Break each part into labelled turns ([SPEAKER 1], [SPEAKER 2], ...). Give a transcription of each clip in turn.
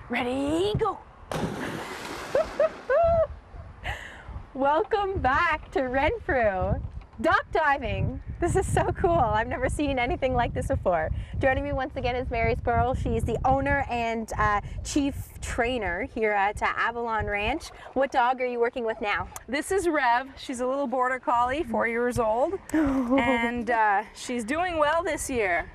[SPEAKER 1] Ready, go. Welcome back to Renfrew. Dock diving. This is so cool. I've never seen anything like this before. Joining me once again is Mary Spurl. She's the owner and chief trainer here at Avalon Ranch. What dog are you working with now?
[SPEAKER 2] This is Rev. She's a little border collie, 4 years old, and she's doing well this year.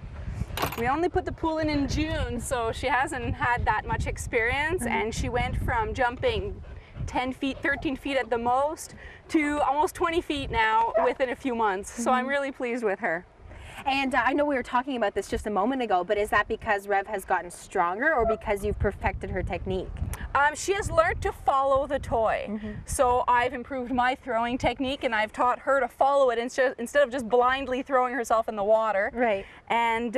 [SPEAKER 2] We only put the pool in June, so she hasn't had that much experience, and she went from jumping 10 feet, 13 feet at the most, to almost 20 feet now within a few months. So I'm really pleased with her.
[SPEAKER 1] And I know we were talking about this just a moment ago, but is that because Rev has gotten stronger or because you've perfected her technique?
[SPEAKER 2] She has learned to follow the toy. So I've improved my throwing technique, and I've taught her to follow it instead of just blindly throwing herself in the water.
[SPEAKER 1] Right.
[SPEAKER 2] And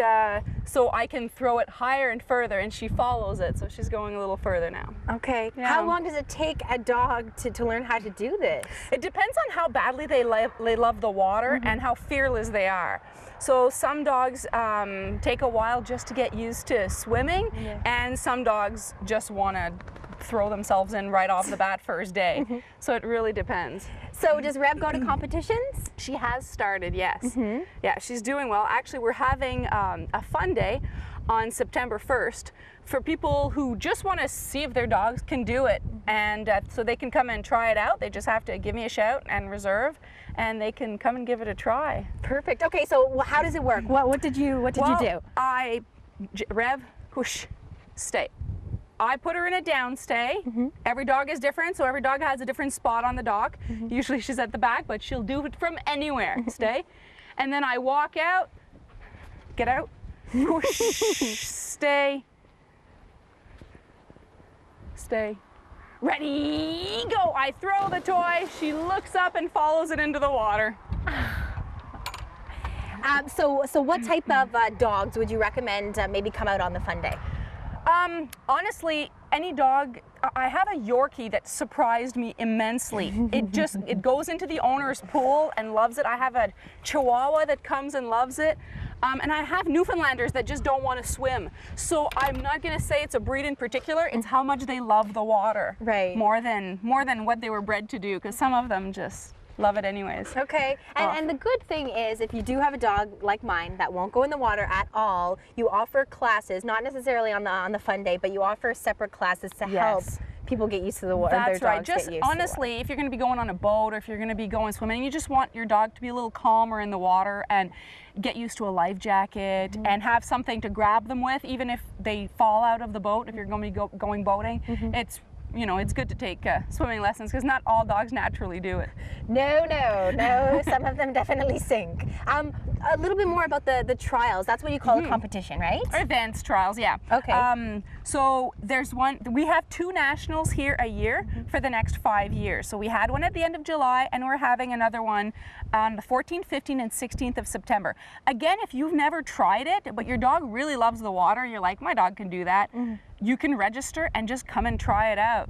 [SPEAKER 2] so I can throw it higher and further, and she follows it, so she's going a little further now.
[SPEAKER 1] Okay.
[SPEAKER 2] Yeah.
[SPEAKER 1] How long does it take a dog to learn how to do this?
[SPEAKER 2] It depends on how badly they love the water and how fearless they are. So some dogs take a while just to get used to swimming, and some dogs just want to throw themselves in right off the bat first day. So it really depends.
[SPEAKER 1] So does Rev go to competitions?
[SPEAKER 2] She has started, yes. Yeah, she's doing well. Actually, we're having a fun day on September 1st for people who just want to see if their dogs can do it, and so they can come and try it out. They just have to give me a shout and reserve, and they can come and give it a try.
[SPEAKER 1] Perfect. Okay, so how does it work? What did you do?
[SPEAKER 2] Rev, whoosh, stay. I put her in a down stay. Every dog is different, so every dog has a different spot on the dock. Usually she's at the back, but she'll do it from anywhere. Stay. And then I walk out, get out, whoosh, stay, stay. Ready, go. I throw the toy, she looks up and follows it into the water.
[SPEAKER 1] So what type of dogs would you recommend maybe come out on the fun day?
[SPEAKER 2] Honestly, any dog. I have a Yorkie that surprised me immensely. It goes into the owner's pool and loves it. I have a Chihuahua that comes and loves it. And I have Newfoundlanders that just don't want to swim. So I'm not going to say it's a breed in particular. It's how much they love the water.
[SPEAKER 1] Right.
[SPEAKER 2] More than what they were bred to do, because some of them just love it anyways.
[SPEAKER 1] Okay, and the good thing is, if you do have a dog like mine that won't go in the water at all, you offer classes, not necessarily on the fun day, but you offer separate classes to help people get used to the water.
[SPEAKER 2] That's right. Just honestly, if you're going to be going on a boat or if you're going to be going swimming, you just want your dog to be a little calmer in the water and get used to a life jacket and have something to grab them with, even if they fall out of the boat. If you're going to be going boating, it's good to take swimming lessons, because not all dogs naturally do it.
[SPEAKER 1] No. Some of them definitely sink. A little bit more about the trials. That's what you call a competition, right?
[SPEAKER 2] Or advanced trials, yeah.
[SPEAKER 1] Okay.
[SPEAKER 2] So there's one. We have 2 nationals here a year for the next 5 years. So we had one at the end of July, and we're having another one on the 14th, 15th, and 16th of September. Again, if you've never tried it, but your dog really loves the water, you're like, my dog can do that, you can register and just come and try it out.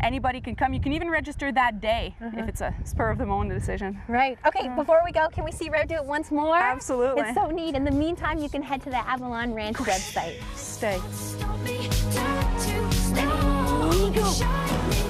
[SPEAKER 2] Anybody can come. You can even register that day if it's a spur of the moment decision.
[SPEAKER 1] Right. Okay, before we go, can we see Rev do it once more?
[SPEAKER 2] Absolutely.
[SPEAKER 1] It's so neat. In the meantime, you can head to the Avalon Ranch website.
[SPEAKER 2] Stay.
[SPEAKER 1] Go.